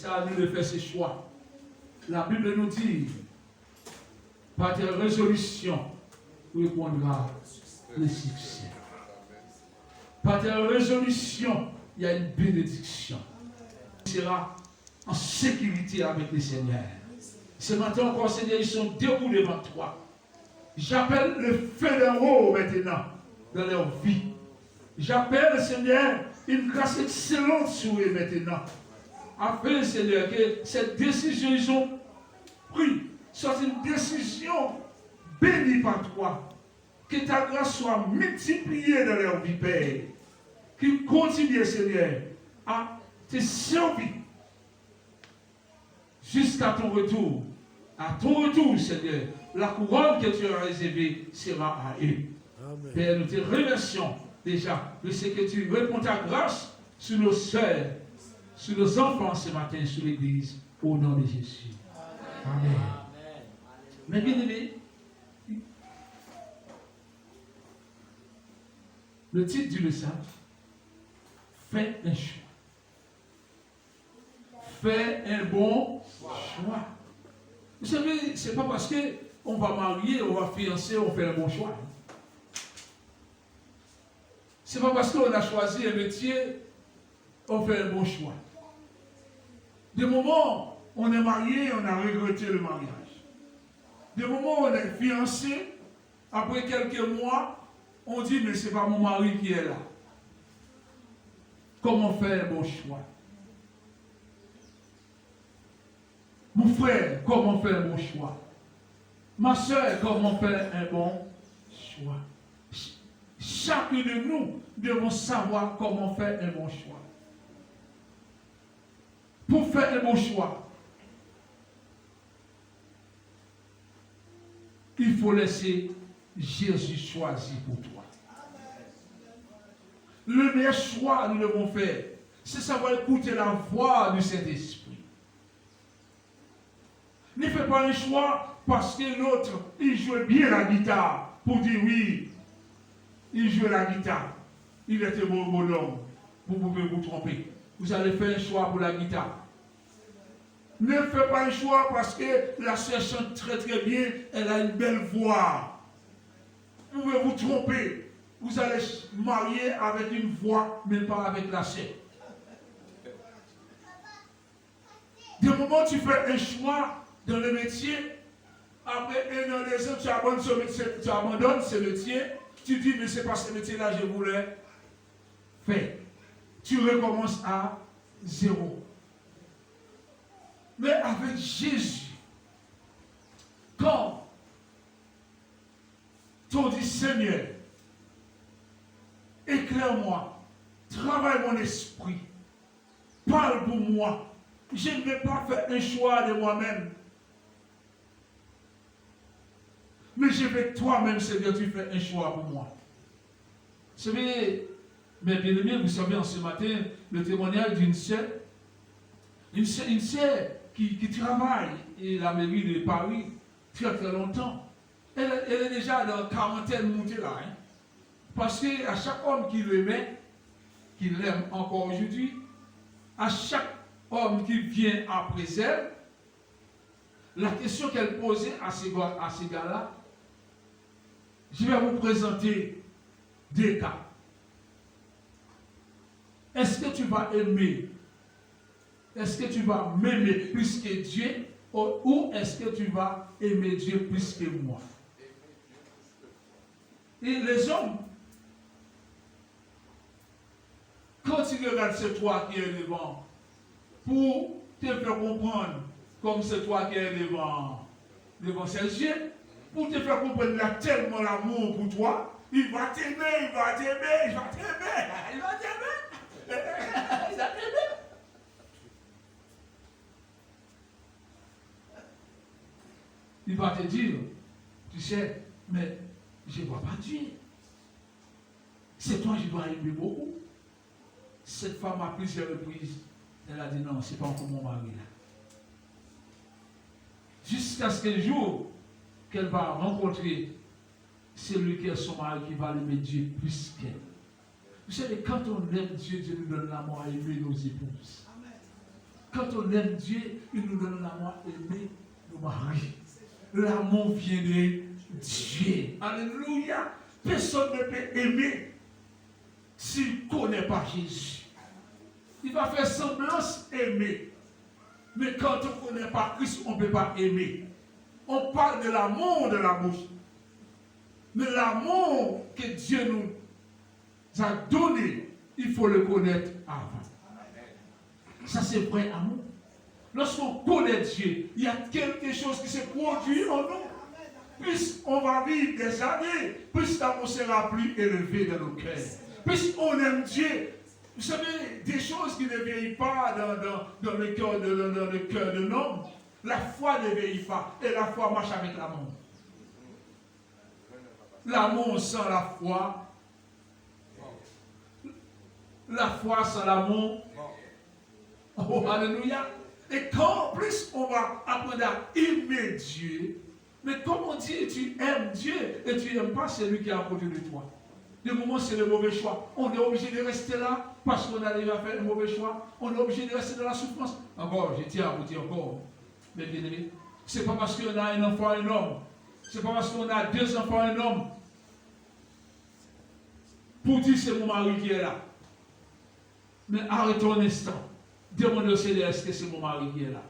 ça nous de faire ses choix. La Bible nous dit, par tes résolutions, tu répondras le succès. Par tes résolutions, il y a une bénédiction. Tu seras en sécurité avec le Seigneur. Ce matin encore, Seigneur, ils sont debout devant toi. J'appelle le feu d'en haut maintenant dans leur vie. J'appelle, Seigneur, une grâce excellente sur eux maintenant. Afin, Seigneur, que cette décision qu'ils ont prise soit une décision bénie par toi. Que ta grâce soit multipliée dans leur vie, Père. Qu'ils continuent, Seigneur, à te servir jusqu'à ton retour. À ton retour, Seigneur, la couronne que tu as réservée sera à eux. Amen. Père, nous te remercions déjà de ce que tu réponds ta grâce sur nos sœurs, sur nos enfants ce matin, sur l'Église, au nom de Jésus. Amen. Amen. Mais bien aimé, le titre du message, fais un choix. Fais un bon choix. Vous savez, ce n'est pas parce qu'on va marier, on va fiancer, on fait un bon choix. Ce n'est pas parce qu'on a choisi un métier, on fait un bon choix. Des moments, on est marié, on a regretté le mariage. Des moments, on est fiancé, après quelques mois, on dit, mais ce n'est pas mon mari qui est là. Comment faire un bon choix? Mon frère, comment faire un bon choix? Ma soeur, comment faire un bon choix? Chacun de nous devons savoir comment faire un bon choix. Pour faire un bon choix, il faut laisser Jésus choisir pour toi. Le meilleur choix que nous devons faire, c'est savoir écouter la voix du Saint-Esprit. Ne fais pas un choix parce que l'autre, il jouait bien la guitare pour dire oui, il jouait la guitare. Il était bon bonhomme. Vous pouvez vous tromper. Vous allez faire un choix pour la guitare. Ne fais pas un choix parce que la sœur chante très très bien, elle a une belle voix. Vous pouvez vous tromper. Vous allez marier avec une voix, mais pas avec la sœur. Du moment où tu fais un choix dans le métier, après 1 an, 2 ans, tu abandonnes ce métier, tu dis, mais c'est pas ce métier-là que je voulais faire. Tu recommences à zéro. Mais avec Jésus, quand tu dis, Seigneur, éclaire-moi, travaille mon esprit, parle pour moi, je ne vais pas faire un choix de moi-même. Mais je vais toi-même, Seigneur, tu fais un choix pour moi. Vous savez, mes bien-aimés, vous savez, en ce matin, le témoignage d'une sœur, une sœur qui travaille à la mairie de Paris très très longtemps. Elle est déjà dans la quarantaine montée là. Hein, parce qu'à chaque homme qui l'aimait, qui l'aime encore aujourd'hui, à chaque homme qui vient après elle, la question qu'elle posait à ces gars-là, je vais vous présenter des cas. Est-ce que tu vas aimer? Est-ce que tu vas m'aimer plus que Dieu? Ou est-ce que tu vas aimer Dieu plus que moi? Et les hommes, quand ils regardent c'est toi qui es devant, pour te faire comprendre comme c'est toi qui es devant ses yeux, pour te faire comprendre qu'il a tellement l'amour pour toi, il va t'aimer, il va t'aimer, il va t'aimer, il va t'aimer, il va t'aimer. Il va te dire, tu sais, mais je ne vois pas Dieu. C'est toi que je dois aimer beaucoup. Cette femme à plusieurs reprises, elle a dit non, ce n'est pas encore mon mari là. Jusqu'à ce qu'un jour, qu'elle va rencontrer celui qui est son mari qui va aimer Dieu plus qu'elle. Vous savez, quand on aime Dieu, Dieu nous donne l'amour à aimer nos épouses. Quand on aime Dieu, il nous donne l'amour aimer nos maris. L'amour vient de Dieu. Alléluia. Personne ne peut aimer s'il ne connaît pas Jésus. Il va faire semblance aimer. Mais quand on ne connaît pas Christ, on ne peut pas aimer. On parle de l'amour de la bouche. Mais l'amour que Dieu nous a donné, il faut le connaître avant. Ça, c'est vrai amour. Lorsqu'on connaît Dieu, il y a quelque chose qui se produit en nous. Plus on va vivre des années, plus l'amour sera plus élevé dans nos cœurs. Plus on aime Dieu. Vous savez, des choses qui ne vieillissent pas dans le cœur de l'homme, la foi ne vieillit pas. Et la foi marche avec l'amour. L'amour sans la foi. La foi sans l'amour. Oh, alléluia. Et quand en plus on va apprendre à aimer Dieu, mais comme on dit, tu aimes Dieu et tu n'aimes pas celui qui est à côté de toi. Le moment, c'est le mauvais choix. On est obligé de rester là parce qu'on a déjà fait un mauvais choix. On est obligé de rester dans la souffrance. Encore, je tiens à vous dire encore, mes bien-aimés, ce n'est pas parce qu'on a un enfant, un homme. Ce n'est pas parce qu'on a 2 enfants, un homme. Pour dire c'est mon mari qui est là. Mais arrêtons un instant. Demandez au Seigneur, est-ce que c'est mon mari qui est là?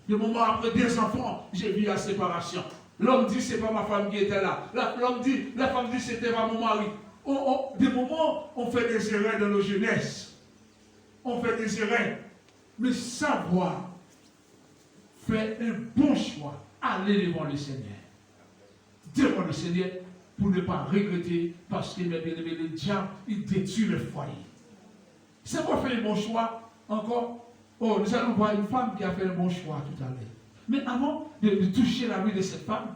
Le moment après 2 enfants, j'ai vu la séparation. L'homme dit, c'est pas ma femme qui était là. L'homme dit, la femme dit, c'était pas mon mari. Des moments, on fait des erreurs dans nos jeunesses. On fait des erreurs. Mais savoir faire un bon choix, aller devant le Seigneur. Devant le Seigneur pour ne pas regretter, parce que mes bien-aimés, le diable, il détruit le foyer. Savoir faire un bon choix, encore. Oh, nous allons voir une femme qui a fait un bon choix tout à l'heure. Mais avant de toucher la vie de cette femme,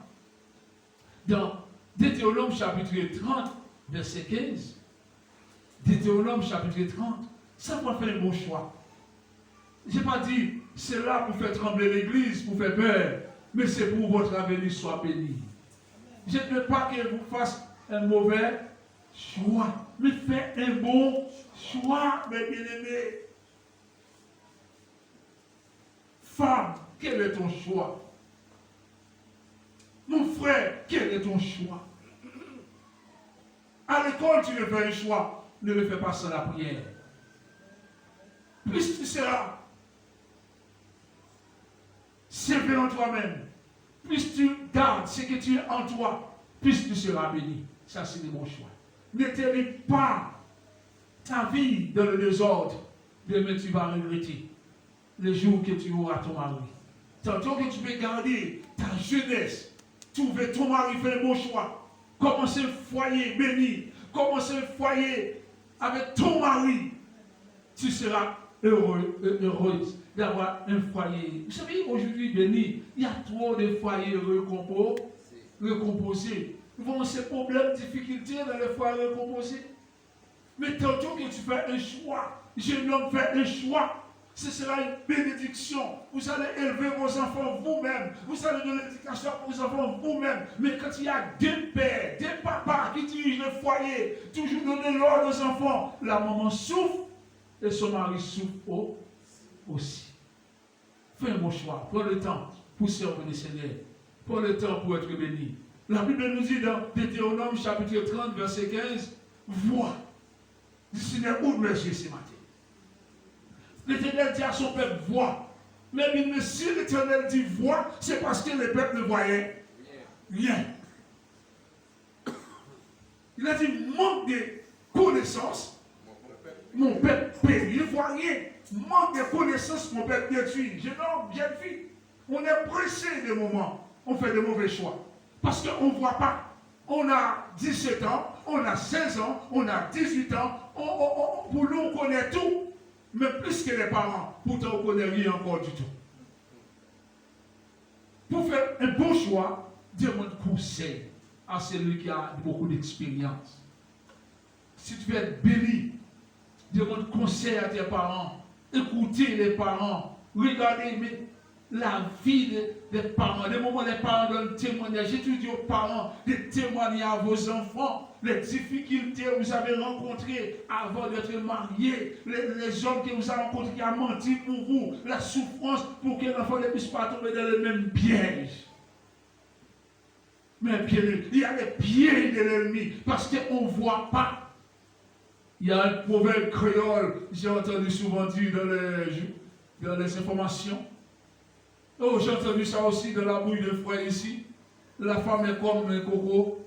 dans Deutéronome chapitre 30, verset 15, Deutéronome chapitre 30, ça va faire un bon choix. Je n'ai pas dit, c'est là pour faire trembler l'église, pour faire peur, mais c'est pour votre avenir soit béni. Je ne veux pas que vous fassiez un mauvais choix, mais faites un bon choix, mes bien-aimés. Femme, quel est ton choix? Mon frère, quel est ton choix? À l'école, tu veux faire un choix. Ne le fais pas sans la prière. Plus tu seras sévère en toi-même, plus tu gardes ce que tu es en toi, plus tu seras béni. Ça, c'est le bon choix. Ne termine pas ta vie dans le désordre. Demain, tu vas regretter le jour que tu auras ton mari. Tantôt que tu peux garder ta jeunesse, trouver ton mari, faire le bon choix. Commencer un foyer béni. Commencer un foyer avec ton mari. Tu seras heureuse d'avoir un foyer. Vous savez, aujourd'hui, béni, il y a trop de foyers recomposés. Nous avons ces problèmes, difficultés dans les foyers recomposés. Mais tantôt que tu fais un choix, jeune homme fait un choix, ce sera une bénédiction. Vous allez élever vos enfants vous-même. Vous allez donner l'éducation pour vos enfants vous-même. Mais quand il y a 2 pères, 2 papas qui dirigent le foyer, toujours donner l'ordre aux enfants, la maman souffre et son mari souffre aussi. Fais un bon choix. Prends le temps pour servir le Seigneur. Prends le temps pour être béni. La Bible nous dit dans Deutéronome chapitre 30, verset 15, vois du Seigneur ouvre mes yeux ce matin. L'Éternel dit à son peuple, vois. Mais si l'Éternel dit vois, c'est parce que le peuple ne voyait rien. Il a dit, manque de connaissances, mon peuple périt. Il ne voit rien. Manque de connaissances, mon peuple détruit. Jeune homme, jeune fille, on est pressé des moments. On fait de mauvais choix. Parce qu'on ne voit pas. On a 17 ans, on a 16 ans, on a 18 ans. Pour nous, on connaît tout. Mais plus que les parents, pourtant on ne connaît rien encore du tout. Pour faire un bon choix, demande conseil à celui qui a beaucoup d'expérience. Si tu veux être béni, demande conseil à tes parents. Écoutez les parents. Regardez, mais la vie des parents. Des moments où les parents donnent témoignage. J'ai toujours dit aux parents de témoigner à vos enfants les difficultés que vous avez rencontrées avant d'être mariés, les hommes que vous avez rencontrés qui ont menti pour vous, la souffrance pour que l'enfant ne puisse pas tomber dans le même piège. Mais bien, il y a les pièges de l'ennemi parce qu'on ne voit pas. Il y a un proverbe créole, j'ai entendu souvent dire dans les informations. Oh, j'ai entendu ça aussi dans la bouille de frère ici. La femme est comme un coco.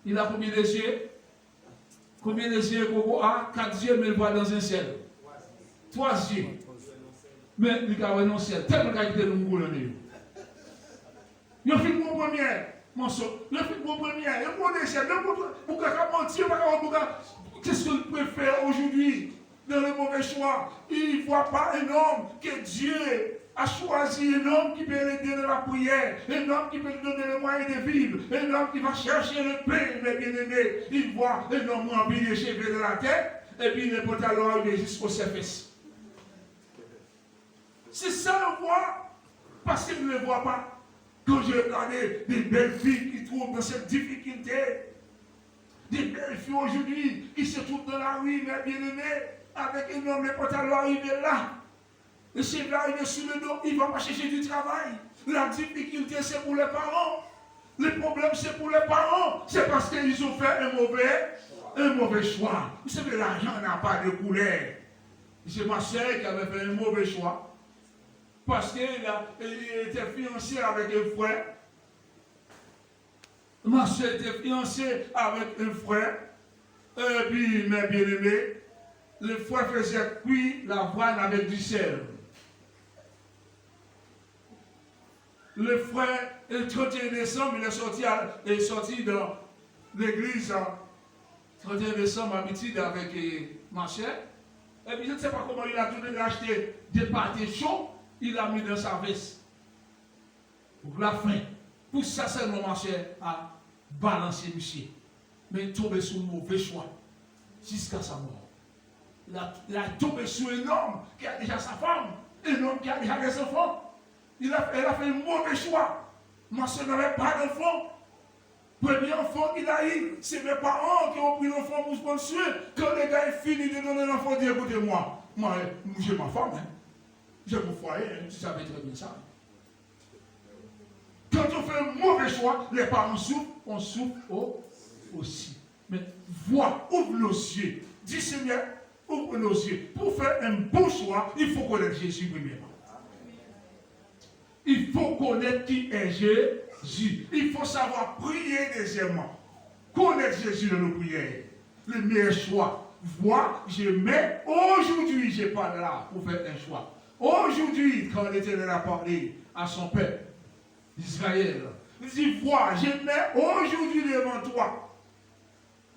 Il a combien d'yeux? Combien d'yeux coco a? 4 yeux, mais il voit dans un ciel. 3 yeux. Mais il a un ciel. Tellement qu'il a été nous goulonner. Il a fait mon premier. Mon saut. Il a fait mon premier. Il a fait mon ciel. Pourquoi mentir? Qu'est-ce qu'il préfère aujourd'hui dans le mauvais choix? Il ne voit pas un homme que Dieu a choisi, un homme qui peut l'aider dans la prière, un homme qui peut lui donner le moyen de vivre, un homme qui va chercher le pain, mes bien-aimés. Il voit un homme rempli de cheveux de la tête, et puis le pantalon arrivé jusqu'au surface. C'est ça le voit, parce qu'il ne le voit pas. Quand j'ai regardé des belles filles qui trouvent dans cette difficulté, des belles filles aujourd'hui qui se trouvent dans la rue, mes bien-aimés, avec un homme, le pantalon arrivé là. Le chef va arriver sur le dos, il ne va pas chercher du travail. La difficulté, c'est pour les parents. Le problème, c'est pour les parents. C'est parce qu'ils ont fait un mauvais choix. Vous savez, l'argent n'a pas de couleur. C'est ma soeur qui avait fait un mauvais choix. Parce qu'il était fiancé avec un frère. Ma soeur était fiancée avec un frère. Et puis, mes bien-aimés, le frère faisait cuire l'avoine avec du sel. Le frère, le 31 décembre, il est sorti dans l'église. 31 décembre, habitude avec ma chère. Et puis je ne sais pas comment il a tourné, il a acheté des pâtés chauds, il a mis dans sa veste. Pour la fin. Pour ça seulement, ma chère a balancé monsieur. Mais il est tombé sous le mauvais choix. Jusqu'à sa mort. Il a tombé sur un homme qui a déjà sa femme, un homme qui a déjà des enfants. Elle a fait un mauvais choix. Ma soeur n'avait pas d'enfant. Premier enfant qu'il a eu, c'est mes parents qui ont pris l'enfant pour se prendre soin. Quand les gars ont fini de donner l'enfant, ils disent écoutez-moi, moi j'ai ma femme, hein. J'ai mon foyer, hein. Tu savais très bien ça. Quand on fait un mauvais choix, les parents souffrent, on souffre aussi. Mais vois, ouvre nos yeux. Dis Seigneur, ouvre nos yeux. Pour faire un bon choix, il faut connaître Jésus premièrement. Il faut connaître qui est Jésus. Il faut savoir prier deuxièmement. Connaître Jésus dans nos prières. Le meilleur choix. Vois, je mets aujourd'hui, je parle là pour faire un choix. Aujourd'hui, quand l'Éternel a parlé à son peuple d'Israël, il dit, vois, je mets aujourd'hui devant toi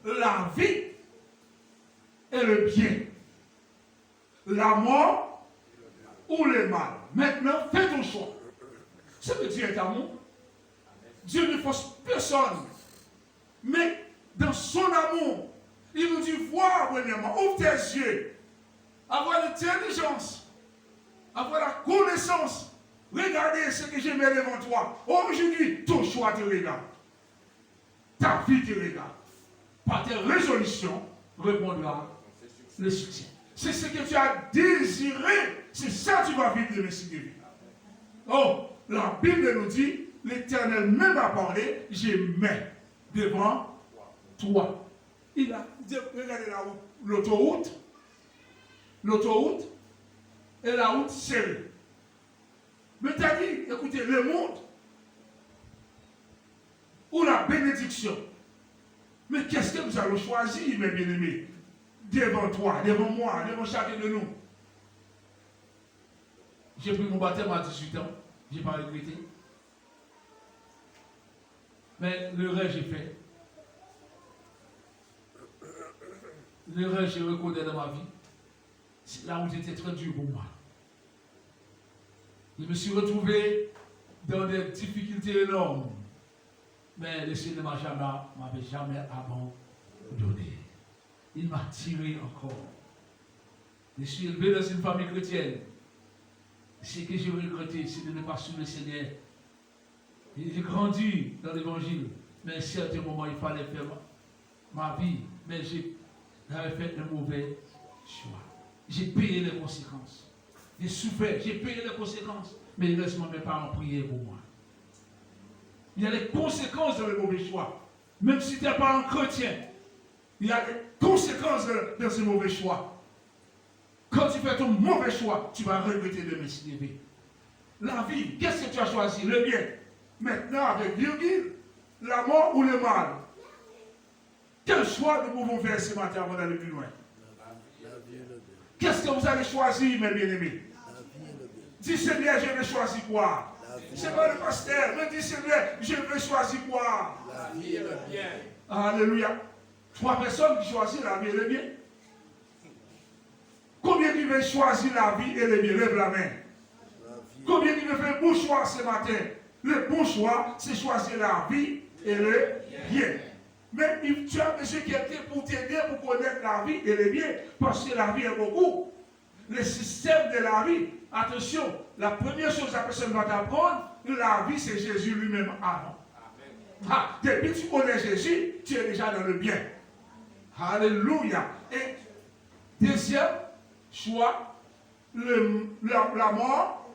la vie et le bien, la mort ou le mal. Maintenant, fais ton choix. C'est que Dieu est amour. Dieu ne force personne. Mais dans son amour, il nous dit, vois, premièrement, ouvre tes yeux, avoir l'intelligence, avoir la connaissance. Regardez ce que je mets devant toi. Aujourd'hui, ton choix te regarde. Ta vie te regarde. Par tes résolutions, répondra le succès. C'est ce que tu as désiré. C'est ça que tu vas vivre de Messie de vie. Oh, la Bible nous dit, l'Éternel même a parlé, je mets devant toi. Il a dit, regardez l'autoroute et la route serrée. Mais tu as dit, écoutez, le monde ou la bénédiction. Mais qu'est-ce que nous allons choisir, mes bien-aimés? Devant toi, devant moi, devant chacun de nous. J'ai pris mon baptême à 18 ans. Je n'ai pas regretté. Mais l'erreur, j'ai fait. L'erreur, j'ai reconnu dans ma vie. Là où j'étais très dur pour moi. Je me suis retrouvé dans des difficultés énormes. Mais le Seigneur ne m'avait jamais abandonné. Il m'a tiré encore. Je suis élevé dans une famille chrétienne. ce que j'ai regretté, c'est de ne pas suivre le Seigneur. J'ai grandi dans l'évangile, mais à un certain moment, il fallait faire ma vie, mais j'avais fait un mauvais choix. J'ai payé les conséquences. J'ai souffert, j'ai payé les conséquences. Mais laisse-moi mes parents prier pour moi. Il y a des conséquences dans le mauvais choix. Même si tu n'es pas un chrétien, il y a des conséquences dans ce mauvais choix. Quand tu fais ton mauvais choix, tu vas regretter de m'élever. La vie, qu'est-ce que tu as choisi? Le bien. Maintenant, avec virgule, la mort ou le mal? Quel choix nous pouvons faire ce matin avant d'aller plus loin? Qu'est-ce que vous allez choisir, mes bien-aimés? Dis Seigneur, je vais choisir quoi? C'est pas le pasteur, mais dis Seigneur, je vais choisir quoi? La vie et le bien. Alléluia. 3 personnes qui choisissent la vie et le bien. Combien qui veulent choisir la vie et le bien? Lève la main. Combien qui veulent faire un bon choix ce matin? Le bon choix, c'est choisir la vie et le bien. Mais tu as besoin de quelqu'un pour t'aider pour connaître la vie et le bien. Parce que la vie est beaucoup. Le système de la vie, attention, la première chose que la personne va t'apprendre, la vie c'est Jésus lui-même avant. Ah, depuis que tu connais Jésus, tu es déjà dans le bien. Alléluia. Et deuxième choix, la mort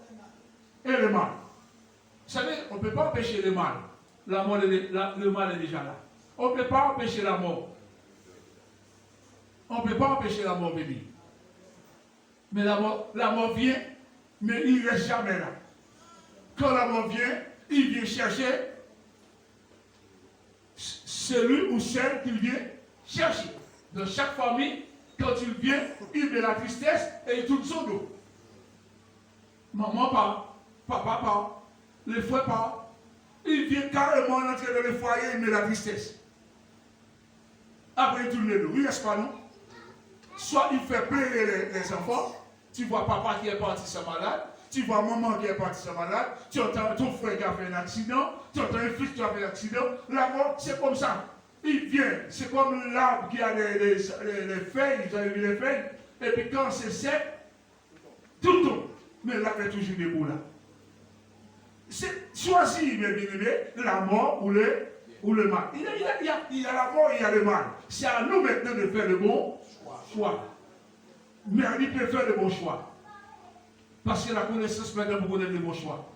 et le mal. Vous savez, on ne peut pas empêcher le mal. Le mal est déjà là. On ne peut pas empêcher la mort. On ne peut pas empêcher la mort venir. Mais la mort vient, mais il ne reste jamais là. Quand la mort vient, il vient chercher celui ou celle qu'il vient chercher. Dans chaque famille, quand il vient, il met la tristesse et il tourne son dos. Maman part, papa part, le frère part. Il vient carrément entrer dans le foyer, il met la tristesse. Après, il tourne le dos. Il ne reste pas, non? Soit il fait pleurer les enfants. Tu vois papa qui est parti se malade, tu vois maman qui est partie se malade, tu entends ton frère qui a fait un accident, tu entends un fils qui a fait un accident. La mort, c'est comme ça. Il vient, c'est comme l'arbre qui a les feuilles, vous avez vu les feuilles, et puis quand c'est sec, tout tombe. Mais l'arbre est toujours debout là. C'est choisir, mes bien-aimés, la mort ou le mal. Il y a la mort et il y a le mal. C'est à nous maintenant de faire le bon choix. Mais il peut faire le bon choix. Parce que la connaissance maintenant pour connaître le bon choix.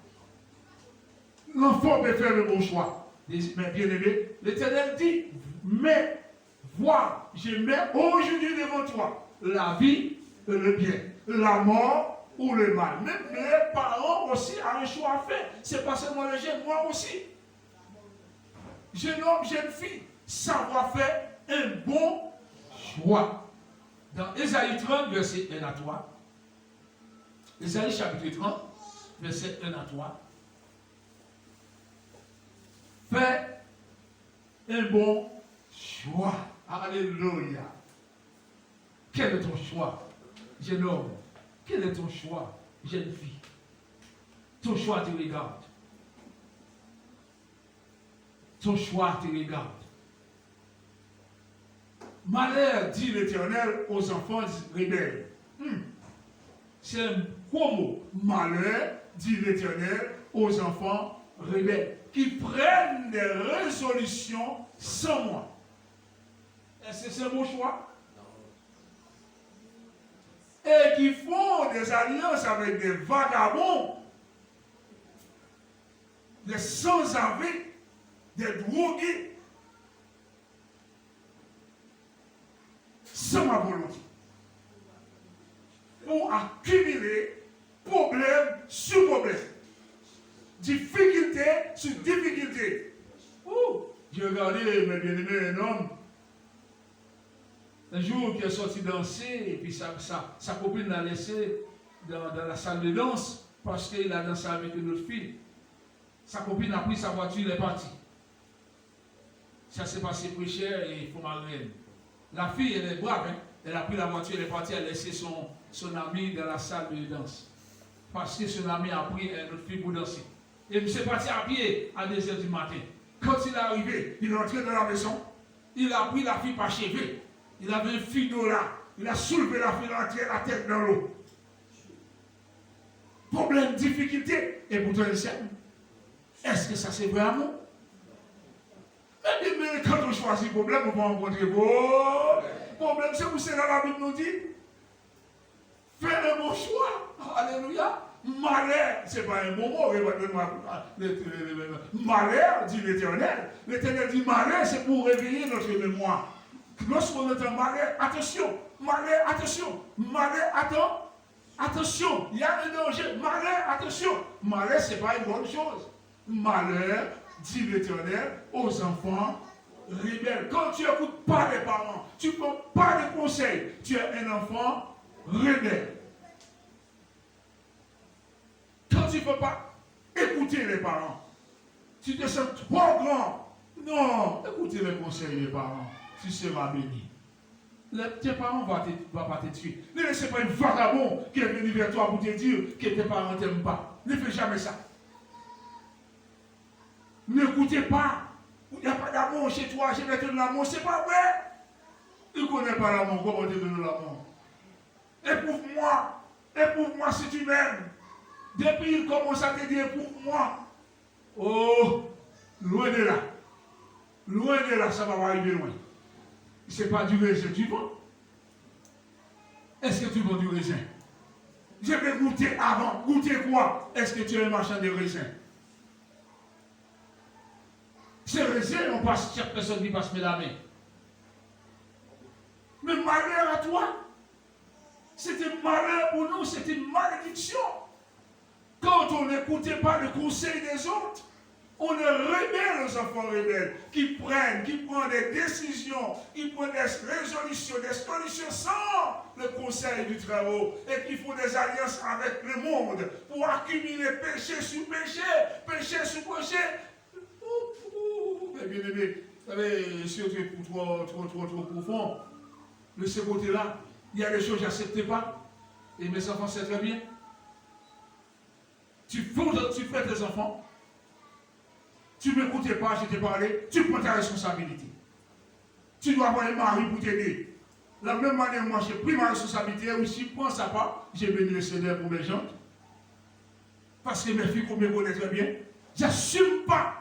L'enfant peut faire le bon choix. Mais bien aimé, l'Éternel dit, mais vois, je mets aujourd'hui devant toi la vie et le bien, la mort ou le mal. Même les parents aussi ont un choix à faire. C'est pas seulement les jeunes, moi aussi. Jeune homme, jeune fille, savoir faire un bon choix. Dans Ésaïe 30, verset 1 à 3, Ésaïe chapitre 30, verset 1 à 3, fais un bon choix. Alléluia. Quel est ton choix, jeune homme? Quel est ton choix, jeune fille? Ton choix te regarde. Ton choix te regarde. Malheur, dit l'Éternel aux enfants rebelles. C'est un gros mot. Malheur, dit l'Éternel aux enfants rebelles, qui prennent des résolutions sans moi. Est-ce que c'est un bon choix? Et qui font des alliances avec des vagabonds, des sans-abri, des drogués, sans ma volonté, pour accumuler problème sur problème, difficulté sur difficulté. J'ai regardé, mes bien-aimés, un homme, un jour qui est sorti danser, et puis sa copine l'a laissé dans la salle de danse, parce qu'il a dansé avec une autre fille. Sa copine a pris sa voiture, il est parti. Ça s'est passé plus cher et il faut marrer. La fille, elle est brave, hein? Elle a pris la voiture, elle est partie, elle a laissé son ami dans la salle de danse. Parce que son ami a pris une autre fille pour danser. Et il s'est parti à pied à 2h du matin. Quand il est arrivé, il est entré dans la maison, il a pris la fille par cheveux. Il avait un filet là. Il a soulevé la fille, il a tiré la tête dans l'eau. problème, difficulté, et pourtant il s'aime. Est-ce que ça c'est vrai amour? Mais quand on choisit problème, on va rencontrer vos problèmes. C'est pour cela que la Bible nous dit, fais le bon choix. Alléluia. Malheur, ce n'est pas un bon mot. Malheur, dit l'Éternel. L'Éternel dit malheur, c'est pour réveiller notre mémoire. Lorsqu'on entend malheur, attention. Malheur, attention. Malheur, attention. Il y a un danger. Malheur, attention. Malheur, ce n'est pas une bonne chose. Malheur, dit l'Éternel, aux enfants rebelles. Quand tu n'écoutes pas les parents, tu ne prends pas les conseils, tu es un enfant rebelle. Quand tu ne peux pas écouter les parents, tu te sens trop grand. Non, écoutez les conseils des parents, tu seras béni. Tes parents ne vont pas te tuer. Ne laissez pas une vagabond qui est venu vers toi pour te dire que tes parents ne t'aiment pas. Ne fais jamais ça. N'écoutez pas. Il n'y a pas d'amour chez toi, je vais te donner l'amour. C'est pas vrai. Tu ne connais pas l'amour, comment te donner l'amour? Éprouve-moi si tu m'aimes. Depuis qu'il commence à te dire éprouve-moi. Oh, loin de là, ça va arriver loin. Ce n'est pas du raisin, tu vois? Est-ce que tu vends du raisin? Je vais goûter avant. Goûter quoi? Est-ce que tu es un marchand de raisin? C'est raisin, on passe, chaque personne qui passe la main. Mais malheur à toi, c'était malheur pour nous, c'était une malédiction. Quand on n'écoutait pas le conseil des autres, on est rebelle aux enfants rebelles qui prennent des décisions, qui prennent des résolutions, des solutions sans le conseil du très-haut et qui font des alliances avec le monde pour accumuler péché sur péché, péché sur péché. Mais bien aimé, vous savez, si tu es trop profond, de ce côté-là, il y a des choses que je n'accepte pas. Et mes enfants, c'est très bien. Tu fais tes enfants, tu ne m'écoutais pas, je t'ai parlé, tu prends ta responsabilité. Tu dois avoir un mari pour t'aider. De la même manière, moi, j'ai pris ma responsabilité, aussi, prends ça pas, j'ai béni le Seigneur pour mes gens. Parce que mes filles, comme me connaissent très bien, j'assume pas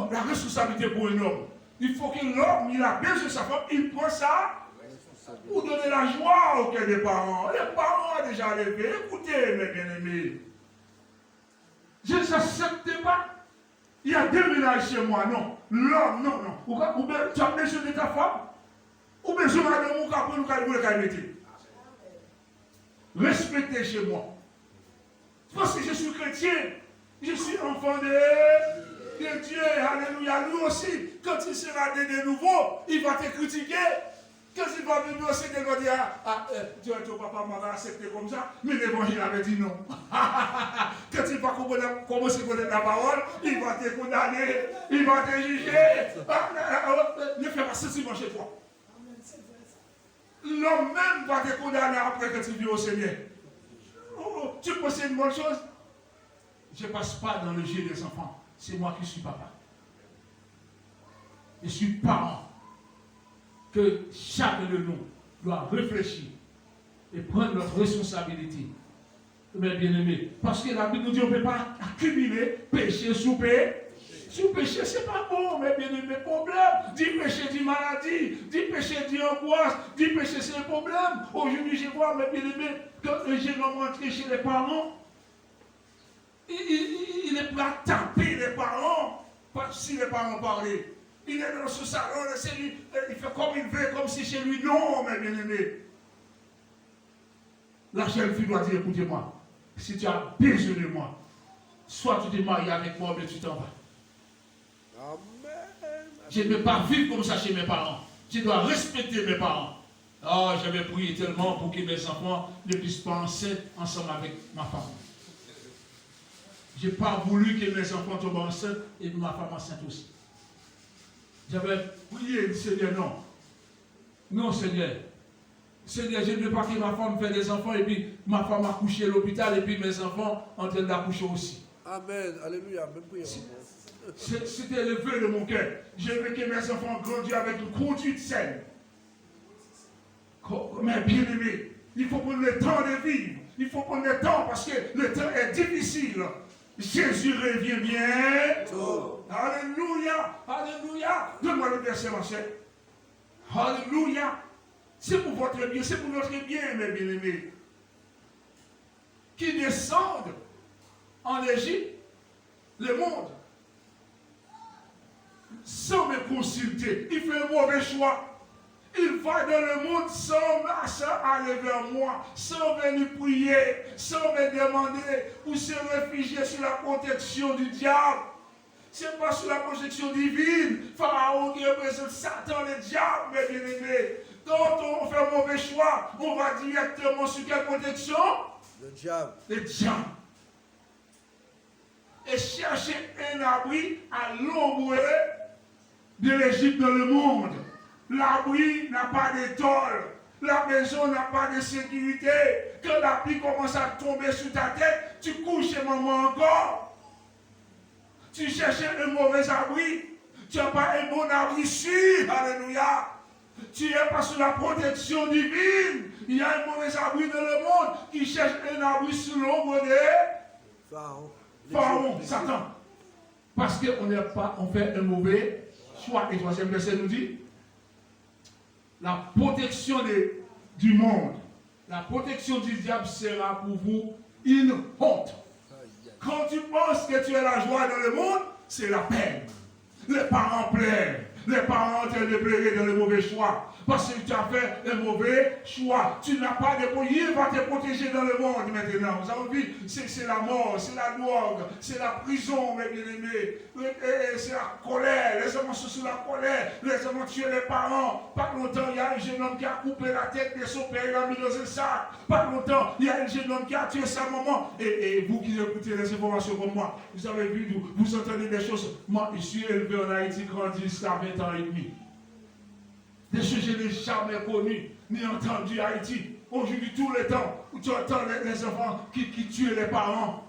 la responsabilité pour un homme. Il faut que l'homme, il a besoin de sa femme, il prend ça pour donner la joie au cœur des parents. Les parents ont déjà levé. Écoutez, mes bien-aimés. Je ne s'accepte pas. Il y a deux ménages chez moi, non. L'homme, non. Ou bien tu as besoin de ta femme, ou bien je vais aller mon cas pour nous calmer. Respectez chez moi. Parce que je suis chrétien. Je suis enfant de Dieu. Alléluia. Lui aussi, quand il sera né de nouveau, il va te critiquer. Quand il va venir aussi, il va dire, Dieu, ton papa m'avait accepté comme ça, mais l'évangile avait dit non. Quand il va commencer à connaître la parole, il va te condamner, il va te juger. Ne fais pas ceci chez toi. L'homme même va te condamner après que tu vis au Seigneur. Tu penses que c'est une bonne chose? Je ne passe pas dans le jeu des enfants. C'est moi qui suis papa. Je suis parent. Que chacun de nous doit réfléchir et prendre notre responsabilité. Mes bien-aimés, parce que la Bible nous dit qu'on ne peut pas accumuler péché sous péché. Sous péché, ce n'est pas bon, mes bien-aimés. Problème, dit péché, dit maladie, dit péché, dit angoisse, dit péché, c'est un problème. Aujourd'hui, je vois, mes bien-aimés, quand le jeune homme rentre chez les parents, il est prêt à taper les parents, si les parents parlaient. Il est dans ce salon, il fait comme il veut, comme si chez lui. Non, mes bien-aimés. La jeune fille doit dire, écoutez-moi, si tu as besoin de moi, soit tu te maries avec moi, mais tu t'en vas. Amen. Je ne peux pas vivre comme ça chez mes parents. Je dois respecter mes parents. Oh, j'avais prié tellement pour que mes enfants ne puissent pas enceinte ensemble avec ma femme. Je n'ai pas voulu que mes enfants tombent enceintes et ma femme enceinte aussi. J'avais prié, dit Seigneur, non. Non, Seigneur. Seigneur, je ne veux pas que ma femme fasse des enfants et puis ma femme a couché à l'hôpital et puis mes enfants en train d'accoucher aussi. Amen. Alléluia. C'était le vœu de mon cœur. Je veux que mes enfants grandissent avec une conduite saine. Mais bien aimé, il faut prendre le temps de vivre. Il faut prendre le temps parce que le temps est difficile. Jésus revient bientôt. Alléluia. Alléluia. Donne-moi le verset, ma chère. Alléluia. C'est pour votre bien, c'est pour notre bien, mes bien-aimés. Qui descendent en Égypte, le monde, sans me consulter. Il fait un mauvais choix. Il va dans le monde sans aller vers moi, sans venir prier, sans me demander ou se réfugier sur la protection du diable. Ce n'est pas sous la protection divine. Pharaon qui représente Satan, le diable, mes bien-aimés. Quand on fait un mauvais choix, on va directement sur quelle protection? Le diable. Le diable. Et chercher un abri à l'ombre de l'Égypte dans le monde. L'abri n'a pas de tôle. La maison n'a pas de sécurité. Quand la pluie commence à tomber sur ta tête, tu couches chez maman encore. Tu cherches un mauvais abri. Tu n'as pas un bon abri sûr. Alléluia. Tu n'es pas sous la protection divine. Il y a un mauvais abri dans le monde qui cherche un abri sous l'ombre de Pharaon, Satan. Parce qu'on fait un mauvais choix. Et troisième verset nous dit, la protection du monde, la protection du diable sera pour vous une honte. Quand tu penses que tu es la joie dans le monde, c'est la peine. Les parents pleurent. Les parents ont de pleurer dans le mauvais choix. Parce que tu as fait un mauvais choix. Tu n'as pas de protection. Il va te protéger dans le monde maintenant. Vous avez vu, c'est la mort, c'est la drogue, c'est la prison, mes bien-aimés. C'est la colère. Les hommes sont sous la colère. Les hommes ont tué les parents. Pas longtemps, il y a un jeune homme qui a coupé la tête de son père et l'a mis dans un sac. Pas longtemps, il y a un jeune homme qui a tué sa maman. Et vous qui écoutez les informations comme moi, vous avez vu, vous entendez des choses. Moi, je suis élevé en Haïti, grandi jusqu'à 20 ans et demi. Des choses que je n'ai jamais connues, ni entendues à Haïti. Aujourd'hui, tout le temps, où tu entends les enfants qui tuent les parents,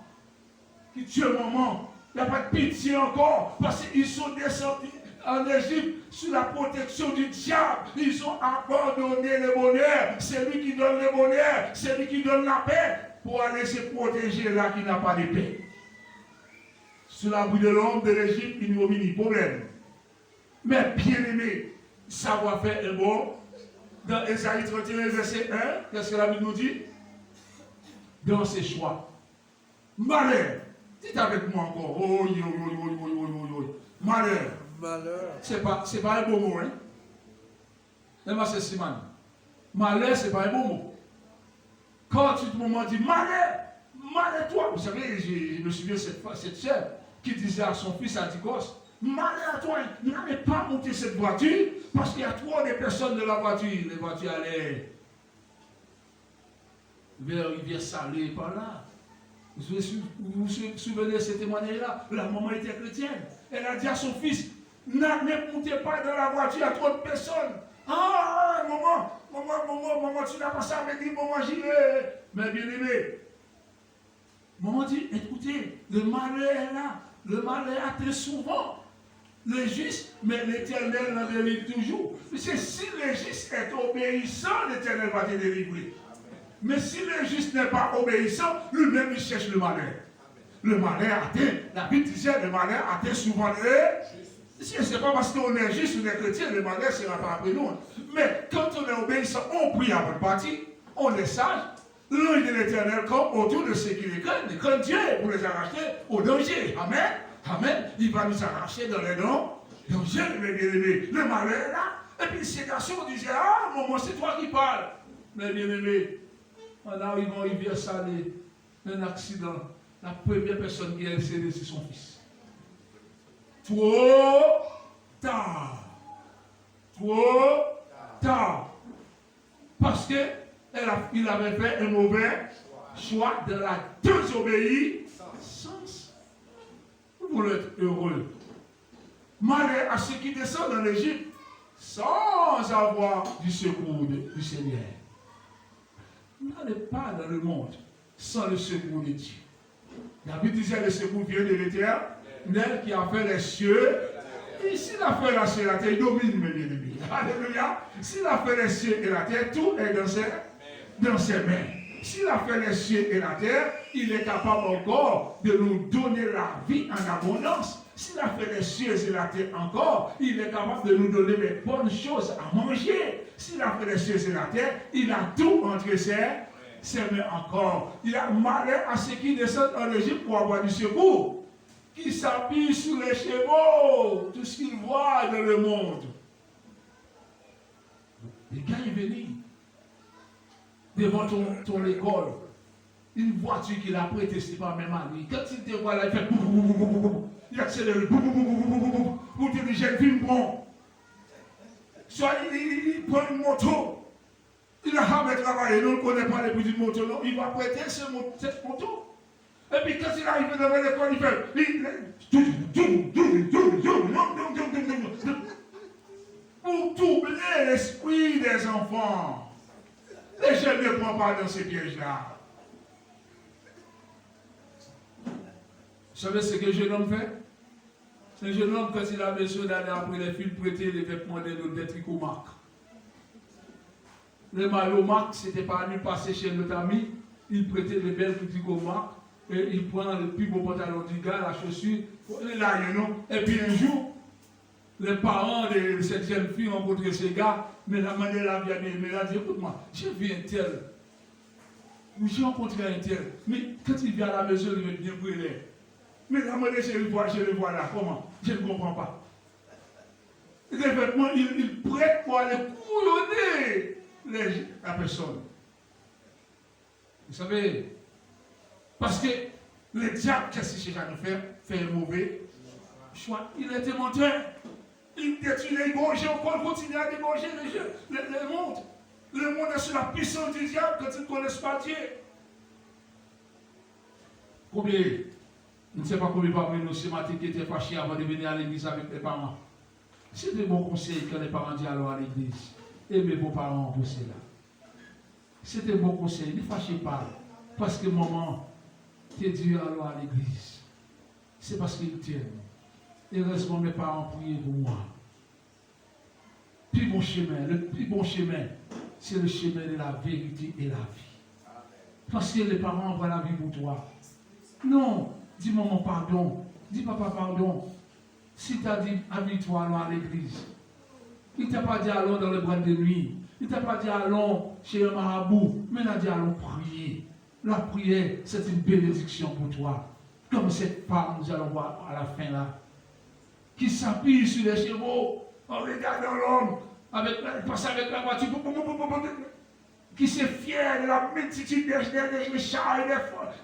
qui tuent maman. Il n'y a pas de pitié encore, parce qu'ils sont descendus en Égypte sous la protection du diable. Ils ont abandonné le bonheur. C'est lui qui donne le bonheur, c'est lui qui donne la paix, pour aller se protéger là qui n'a pas de paix. Sous l'abri de l'homme de l'Égypte, il n'y a pas de problème. Mais bien aimé, savoir-faire est bon. Dans Ésaïe 31, verset 1, qu'est-ce que la Bible nous dit? Dans ses choix. Malheur. Dites avec moi encore. Oh, malheur. Malheur. C'est pas un beau mot, hein? Mais c'est Simon. Malheur, c'est pas un beau mot. Quand tu me dis malheur, malheur toi. Vous savez, je me souviens de cette sœur qui disait à son fils Anticos, malheur à toi, n'allez pas monter cette voiture parce qu'il y a trop de personnes de la voiture. Les voitures allaient vers Rivière Salée par là. Vous vous souvenez de ce témoignage-là? La maman était chrétienne. Elle a dit à son fils, ne montez pas dans la voiture, il y a trop de personnes. Ah, maman, tu n'as pas ça avec lui, maman, j'y vais. Mais bien aimé, maman dit, écoutez, le malheur est là. Le malheur atteint souvent le juste, mais l'Éternel l'en délivre toujours. C'est si le juste est obéissant, l'Éternel va te délivrer. Mais si le juste n'est pas obéissant, lui-même il cherche le malheur. Le malheur atteint, la Bible disait, le malheur atteint souvent le. Ce n'est pas parce qu'on est juste, on est chrétien, le malheur ne sera pas après nous. Mais quand on est obéissant, on prie avant de partir, on est sage. L'œil de l'Éternel comme autour de ceux qui les craignent. Craignent Dieu pour les arracher au danger. Amen. Amen. Il va nous arracher dans les dons. Danger, mes bien-aimés. Le malheur là. Et puis ces garçons disaient, ah, maman, c'est toi qui parles. Mes bien-aimés, en arrivant à Rivière Salée, un accident. La première personne qui a essayé, c'est son fils. Trop tard. Trop tard. Parce que il avait fait un mauvais choix de la désobéissance. Vous voulez être heureux. Malheur à ceux qui descendent en Égypte sans avoir du secours du Seigneur. N'allez pas dans le monde sans le secours de Dieu. La Bible disait le secours vient de l'Éternel qui a fait les cieux. Et s'il a fait la cieux et la terre, il domine mes bien-aimés. Alléluia. S'il a fait les cieux et la terre, tout est dans ses mains. s'il a fait les cieux et la terre, il est capable encore de nous donner la vie en abondance. S'il a fait les cieux et la terre encore, il est capable de nous donner les bonnes choses à manger. S'il a fait les cieux et la terre, il a tout entre ses mains encore. Il a malheur à ceux qui descendent en Égypte pour avoir du secours, qui s'appuient sur les chevaux, tout ce qu'ils voient dans le monde. Les gars, ils viennent devant ton école. Une voiture qu'il a prêtée, c'est pas même à lui. Quand il te voit là, il fait il accélère pour te dire, j'ai vu bon. Soit il prend une moto, il a jamais travaillé, nous ne connaissons pas les petites motos, non, il va prêter cette moto. Et puis quand il arrive devant l'école, il fait pour troubler l'esprit des enfants. Les jeunes ne prennent pas dans ces pièges-là. Vous savez ce que le jeune homme fait? C'est un jeune homme, quand il a besoin d'aller après les filles prêter les vêtements des tricots marques. Les maillots marques, ce n'était pas à lui passer chez notre ami. Il prêtait les belles tricots marques. Et il prend le plus beau pantalon du gars, la chaussure, là, et puis un jour, les parents de cette jeune fille ont rencontré ce gars, mais la manière la bien elle a dit, écoute-moi, j'ai vu un tel, j'ai rencontré un tel, mais quand il vient à la maison, il veut bien brûler. Mais la manière je le vois là, comment? Je ne comprends pas. Les vêtements, il prête pour aller couillonner la personne. Vous savez, parce que le diable, qu'est-ce qu'il cherche à nous faire? Fait un mauvais choix. Il était menteur. Il détruit les gorgées, on continue à dégorger le monde. Le monde est sous la puissance du diable quand ils ne connaissent pas Dieu. Combien, je ne sais pas combien parmi nous ce matin qui étaient fâchés avant de venir à l'église avec les parents. C'est des bons conseils que les parents disent alors à l'église. Aimez vos parents pour cela. C'est des bons conseils. Ne fâchez pas. Parce que maman te dit alors à l'église. C'est parce qu'ils t'aiment. Et heureusement, mes parents priez pour moi. Le plus bon chemin, c'est le chemin de la vérité et la vie. Parce que les parents envoient la vie pour toi. Non, dis maman pardon, dis papa pardon. Si tu as dit habille-toi alors à l'église, il ne t'a pas dit allons dans le bras de nuit, il ne t'a pas dit allons chez un marabout, mais il a dit allons prier. La prière, c'est une bénédiction pour toi. Comme cette femme, nous allons voir à la fin là, qui s'appuie sur les chevaux, en regardant l'homme, il passe avec la voiture, qui se fier de la multitude des chars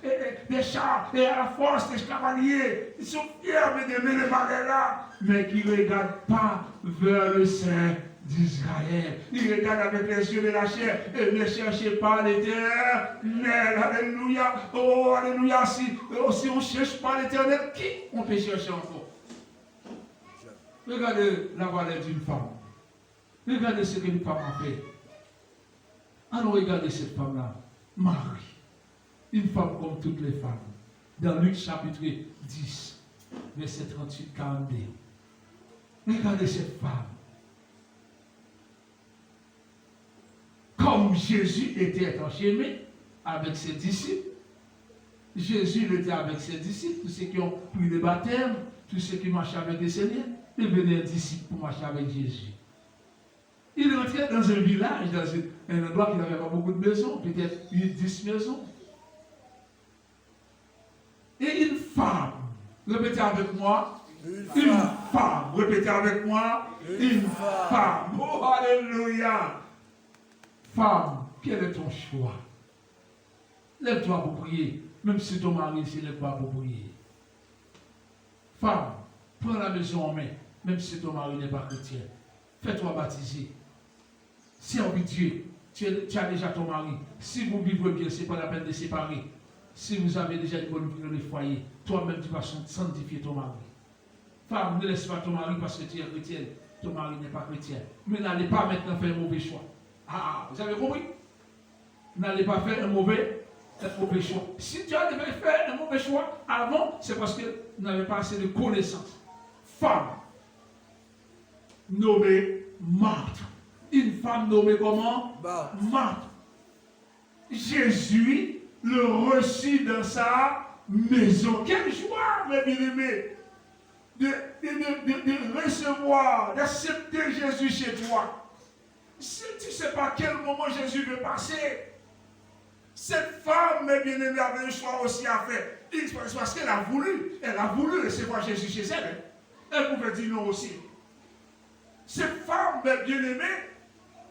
et des chars et à la force des cavaliers. Ils sont fiers d'aimer les marais là, mais qui ne regardent pas vers le sein d'Israël. Ils regardent avec les yeux de la chair et ne cherchez pas l'Éternel. Alléluia. Oh, alléluia. Si on ne cherche pas l'Éternel, qui on peut chercher encore? Regardez la valeur d'une femme. Regardez ce qu'une femme a fait. Alors regardez cette femme-là, Marie, une femme comme toutes les femmes. Dans Luc chapitre 10, verset 38-42. Regardez cette femme. Comme Jésus était en chemin avec ses disciples, Jésus était avec ses disciples, tous ceux qui ont pris le baptême, tous ceux qui marchaient avec le Seigneur, ils venaient disciples pour marcher avec Jésus. Il rentrait dans un village, dans un endroit qui n'avait pas beaucoup de maisons, peut-être 10 maisons. Et une femme, répétez avec moi, une femme, répétez avec moi, une femme. Oh, alléluia. Femme, quel est ton choix? Lève-toi pour prier, même si ton mari ne lève pas pour prier. Femme, prends la maison en main, même si ton mari n'est pas chrétien. Fais-toi baptiser. Servis Dieu. Tu as déjà ton mari. Si vous vivez bien, ce n'est pas la peine de séparer. Si vous avez déjà une bonne vie dans le foyer, toi-même tu vas sanctifier ton mari. Femme, ne laisse pas ton mari parce que tu es chrétienne. Ton mari n'est pas chrétien. Mais n'allez pas maintenant faire un mauvais choix. Ah, vous avez compris? N'allez pas faire un mauvais choix. Si tu avais fait un mauvais choix avant, c'est parce que vous n'avez pas assez de connaissances. Femme, nommée Marthe. Une femme nommée comment? Marthe. Jésus le reçut dans sa maison. Quelle joie, mes bien-aimés, de recevoir, d'accepter Jésus chez toi. Si tu ne sais pas quel moment Jésus veut passer, cette femme, mes bien-aimés, avait un choix aussi à faire. Parce qu'elle a voulu recevoir Jésus chez elle. Elle pouvait dire non aussi. Cette femme, mes bien-aimés,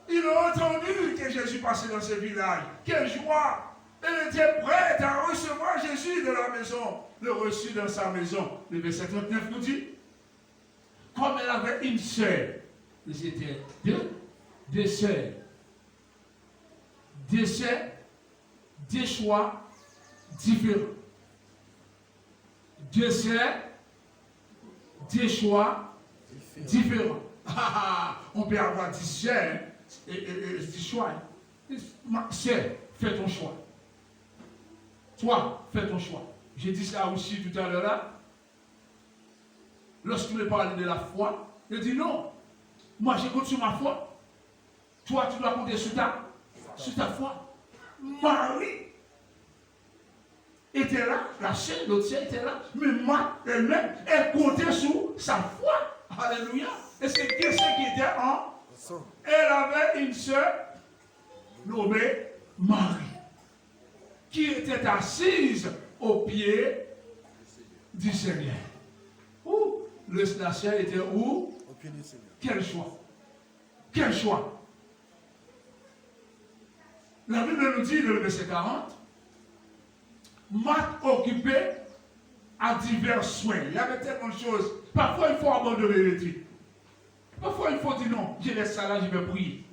ils ont entendu que Jésus passait dans ce village. Quelle joie! Elle était prête à recevoir Jésus de la maison, le reçut dans sa maison. Le verset 39 nous dit, comme elle avait une sœur, c'était deux sœurs, deux choix différents. Deux sœurs, deux choix différents. On peut avoir 10 sœurs et 10 choix. Sœur, fais ton choix. Toi, fais ton choix. J'ai dit ça aussi tout à l'heure là. Lorsqu'il me parlait de la foi, il dit non. Moi, je compte sur ma foi. Toi, tu dois compter sur ta foi. Marie était là, la sœur, l'autre sœur était là, mais Marthe elle-même, elle comptait sur sa foi. Alléluia. Et c'est qui était en? Elle avait une sœur nommée Marie, qui était assise au pied du Seigneur. Où la sœur était où? Au pied du Seigneur. Quel choix? Quel choix? La Bible nous dit dans le verset 40, Marthe occupée à divers soins. Il y avait tellement de choses. Parfois, il faut abandonner l'étude. Parfois, il faut dire non, je laisse ça là, je vais prier.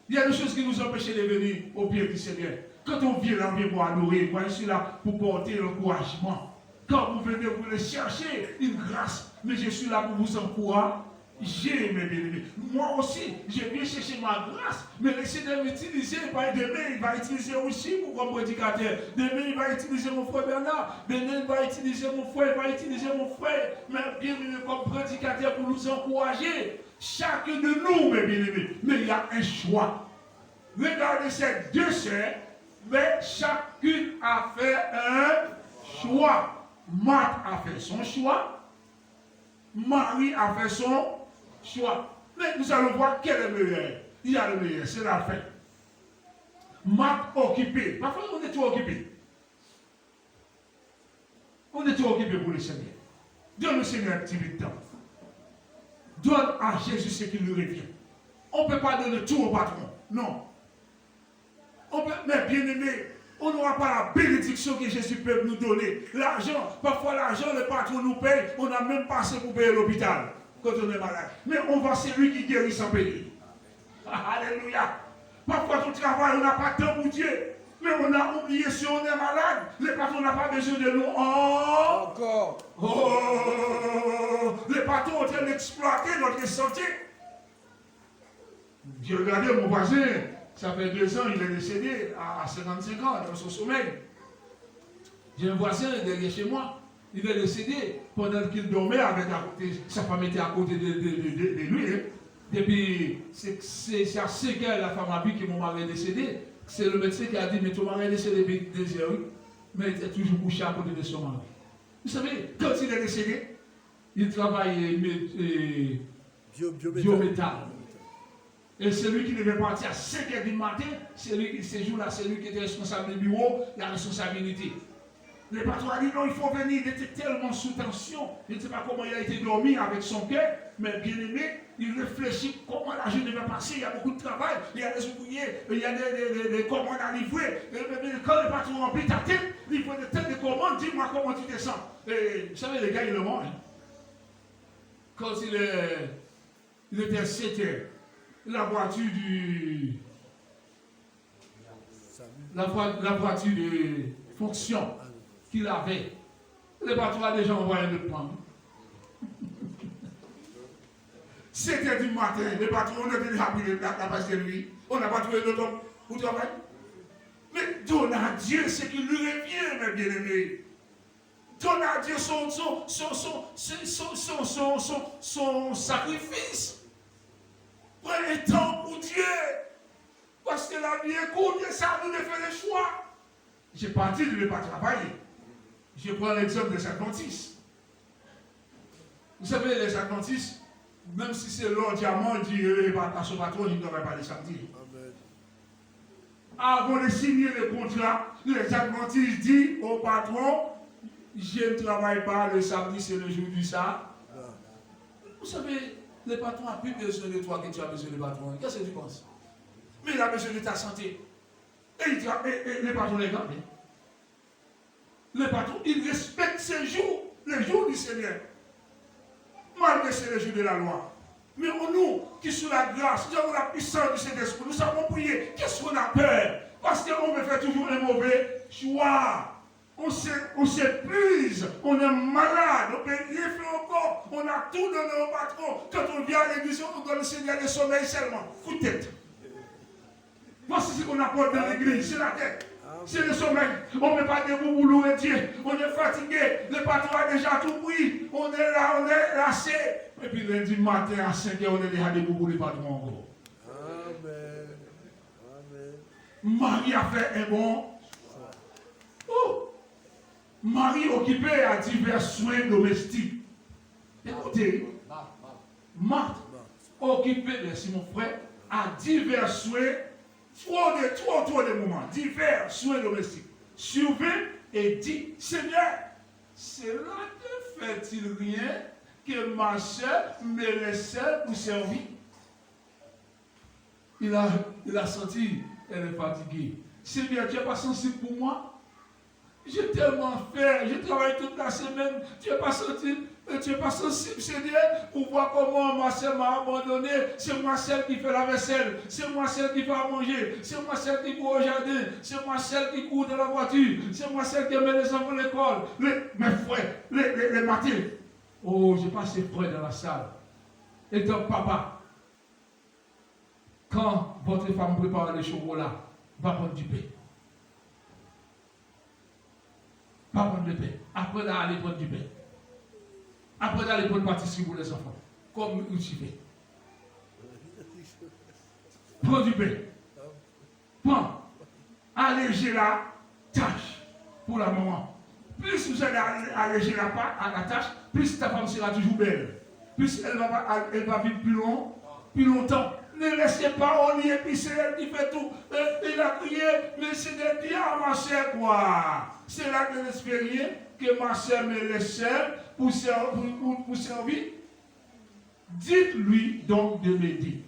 Il y a des choses qui nous empêchent de venir au pied du Seigneur. Quand on vient là, on vient pour adorer. Moi, je suis là pour porter l'encouragement. Quand vous venez, vous voulez chercher une grâce. Mais je suis là pour vous encourager. J'ai mes bien-aimés. Moi aussi, je viens chercher ma grâce. Mais le Seigneur m'utiliser. Demain, il va utiliser aussi pour comme prédicateur. Demain, il va utiliser mon frère Bernard. Demain, il va utiliser mon frère. Il va utiliser mon frère. Mais bien-aimé comme prédicateur pour nous encourager. Chacun de nous, mes bien-aimés. Mais il y a un choix. Regardez ces deux sœurs. Mais chacune a fait un choix. Marthe a fait son choix. Marie a fait son choix. Mais nous allons voir quel est le meilleur. Il y a le meilleur, c'est la fin. Marthe occupée. Parfois, on est trop occupé. On est trop occupé pour le Seigneur. Donne le Seigneur un petit peu de temps. Donne à Jésus ce qui lui revient. On ne peut pas donner tout au patron. Non. Mais bien aimé, on n'aura pas la bénédiction que Jésus peut nous donner. L'argent, parfois l'argent, le patron nous paye, on n'a même pas assez pour payer l'hôpital quand on est malade. Mais on va, c'est lui qui guérit sans payer. Alléluia. Parfois, ton travail, on n'a pas de temps pour Dieu. Mais on a oublié si on est malade, le patron n'a pas besoin de nous. Encore. Les patrons ont en train d'exploiter notre santé. J'ai regardé mon voisin. Ça fait 2 ans, il est décédé à 55 ans dans son sommeil. J'ai un voisin derrière chez moi. Il est décédé pendant qu'il dormait avec sa femme était à côté de lui. Hein. Depuis, c'est à 5 heures la femme a vu que mon mari est décédé. C'est le médecin qui a dit, mais ton mari est décédé depuis 2 heures. Mais il est toujours couché à côté de son mari. Vous savez, quand il est décédé, il travaille biométal. Et celui qui devait partir à 5 h du matin, ces jours-là, c'est lui qui était responsable du bureau, la responsabilité. Le patron a dit non, il faut venir, il était tellement sous tension, il ne sait pas comment il a été dormi avec son cœur, mais bien aimé, il réfléchit comment la journée va passer, il y a beaucoup de travail, il y a des ouvriers, il y a des commandes à livrer. Quand le patron remplit ta tête, il faut des têtes de commandes, dis-moi comment tu te sens. Et vous savez, les gars, ils le mangent. Quand il était à 7 h, la voiture de fonction qu'il avait, le patron a déjà envoyé le plan. 7 h du matin, le patron, on a déjà pris la base de lui, on n'a pas trouvé d'autre homme pour travailler. Mais donne à Dieu ce qui lui revient, mes bien-aimés. Donne à Dieu son sacrifice. Prenez le temps pour Dieu. Parce que la vie est courte et ça nous fait le choix. J'ai parti de ne pas travailler. Je prends l'exemple des adventistes. Vous savez, les adventistes, même si c'est l'or diamant, ils disent à son patron, il ne devrait pas les samedis. Avant de signer le contrat, les adventistes disent au patron, je ne travaille pas le samedi, c'est le jour du ça. Vous savez, le patron a plus besoin de toi que tu as besoin du patron. Qu'est-ce que tu penses? Mais il a besoin de ta santé. Et le patron est gardé. Le patron, il respecte ses jours, les jours du Seigneur. Malgré c'est le jour de la loi. Mais nous, qui sous la grâce, nous avons la puissance du Saint-Esprit, nous savons prier. Qu'est-ce qu'on a peur? Parce qu'on veut faire toujours un mauvais choix. On s'épuise, on est malade, on peut rien faire encore. On a tout donné au patron. Quand on vient à l'église, on donne le Seigneur le sommeil seulement. Coup de tête. Voici ce qu'on apporte dans l'église, c'est la tête. C'est le sommeil. On ne met pas debout pour louer Dieu. On est fatigué. Le patron a déjà tout pris. On est là, on est lassé. Et puis lundi matin à 5 h, on est déjà debout pour le patron encore. Amen. Amen. Marie a fait un bon. Oh! Marie occupée à divers soins domestiques. Écoutez, Marthe occupée, merci mon frère, à divers soins. Trop de moments, divers soins domestiques. Surveille et dit, Seigneur, cela ne fait-il rien que ma soeur me laisse pour servir? Il a senti, elle est fatiguée. Seigneur, tu n'es pas sensible pour moi? J'ai tellement fait, j'ai travaillé toute la semaine, tu n'es pas sensible, Seigneur, pour voir comment ma soeur m'a abandonné. C'est moi celle qui fait la vaisselle, c'est moi celle qui fait à manger, c'est moi celle qui court au jardin, c'est moi celle qui court dans la voiture, c'est moi celle qui met les enfants à l'école, mes frères, les matins. Oh, j'ai passé frère dans la salle. Et donc, papa, quand votre femme prépare les chocolats, va prendre du pain. Pas prendre le pain. Après d'aller prendre du pain. Après d'aller prendre pâtisserie pour les enfants. Comme tu fais. Prends du pain. Prends. Alléger la tâche pour la maman. Plus vous allez alléger la tâche, plus ta femme sera toujours belle. Plus elle va vivre plus longtemps. Ne laissez pas on y est, puis c'est elle qui fait tout. Il a crié, mais c'est de dire à ma soeur quoi. C'est là que j'espérais que ma soeur me laisse seule pour servir. Dites-lui donc de m'aider.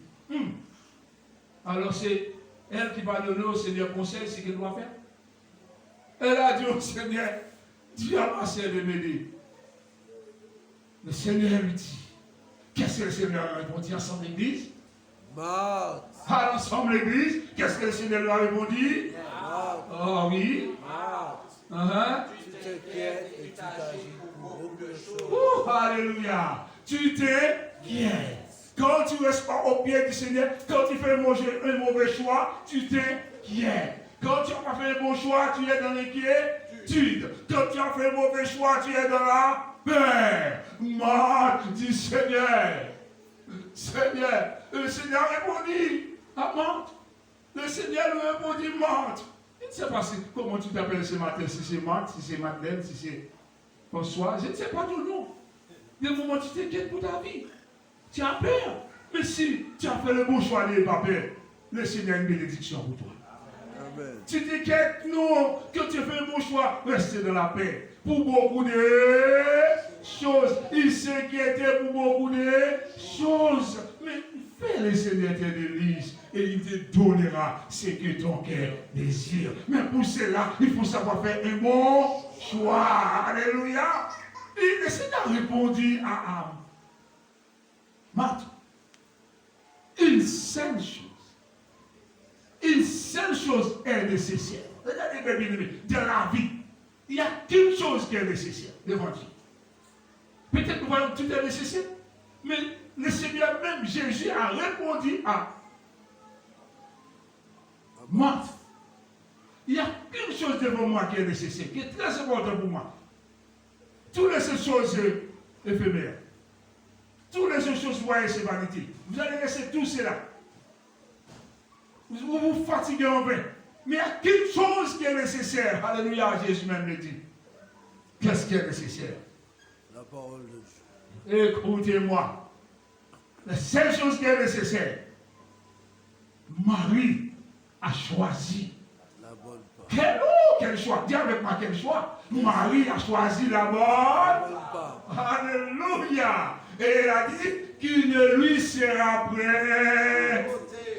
Alors c'est elle qui va donner au Seigneur conseil ce qu'elle doit faire. Elle a dit au Seigneur, dis à ma soeur de m'aider. Le Seigneur lui dit, qu'est-ce que le Seigneur a répondu ensemble l'église? À l'ensemble l'église, qu'est-ce que le Seigneur lui a répondu? Oh oui. Tu t'inquiètes et tu t'agis pour beaucoup de choses. Oh, alléluia. Tu t'inquiètes. Quand tu ne restes pas au pied du Seigneur, quand tu fais un mauvais choix, tu t'inquiètes. Quand tu n'as pas fait le bon choix, tu es dans l'inquiétude. Quand tu as fait le mauvais choix, tu es dans la peur. Marthe dit Seigneur, le Seigneur a répondu à Marthe. Le Seigneur lui a répondu Marthe. Je ne sais pas comment tu t'appelles ce matin, si c'est Marthe, si c'est Madeleine, si c'est François, je ne sais pas ton nom. Des moments tu t'inquiètes pour ta vie. Tu as peur. Mais si tu as fait le bon choix, n'aie pas peur. Le Seigneur a une bénédiction pour toi. Amen. Tu t'inquiètes, non, que tu fais le bon choix, restez dans la paix. Pour beaucoup de choses. Il s'inquiétait pour beaucoup de choses. Mais fais le Seigneur tes délices et il te donnera ce que ton cœur désire. Mais pour cela, il faut savoir faire un bon choix. Alléluia. Et le Seigneur a répondu à Marthe. Une seule chose est nécessaire. Regardez bien, dans la vie, il n'y a qu'une chose qui est nécessaire, l'évangile. Peut-être que nous voyons que tout est nécessaire, mais le Seigneur même, Jésus, a répondu à Marthe. Il n'y a qu'une chose devant moi qui est nécessaire, qui est très importante pour moi. Toutes les choses éphémères, toutes les choses voyez, c'est vanité. Vous allez laisser tout cela. Vous vous fatiguez en vain. Mais il y a quelque chose qui est nécessaire. Alléluia, Jésus même le dit. Qu'est-ce qui est nécessaire? La parole de Dieu. Écoutez-moi. La seule chose qui est nécessaire, Marie a choisi. La bonne part. Quel choix? Dis avec moi quel choix? Marie a choisi la bonne part. Alléluia. Et elle a dit qu'il ne lui sera prêt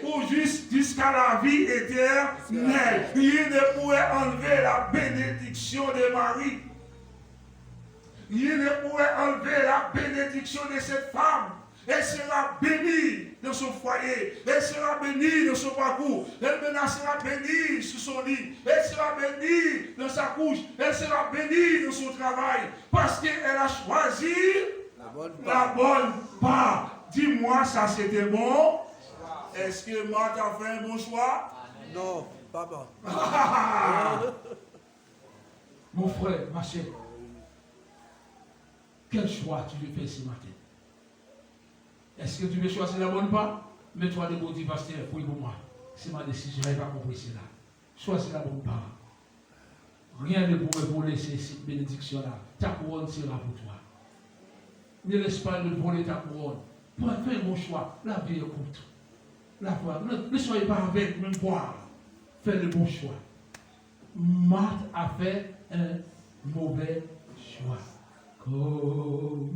pour jusqu'à la vie éternelle. Il ne pourrait enlever la bénédiction de Marie. Il ne pourrait enlever la bénédiction de cette femme. Elle sera bénie dans son foyer. Elle sera bénie dans son parcours. Elle sera bénie sur son lit. Elle sera bénie dans sa couche. Elle sera bénie dans son travail. Parce qu'elle a choisi la bonne part. Dis-moi, ça c'était bon. Est-ce que Marthe a fait un bon choix? Non, pas bon. Mon frère, ma chère, quel choix tu veux faire ce matin? Est-ce que tu veux choisir la bonne part? Mets-toi debout, dis pasteur, pour moi. C'est ma décision, je n'ai pas compris cela. Choisis la bonne part. Rien ne pourrait voler cette bénédiction-là. Ta couronne sera pour toi. Ne laisse pas le voler ta couronne. Fais un bon choix. La vie est courte. Ne soyez pas avec, même boire. Fais le bon choix. Marthe a fait un mauvais choix. Comme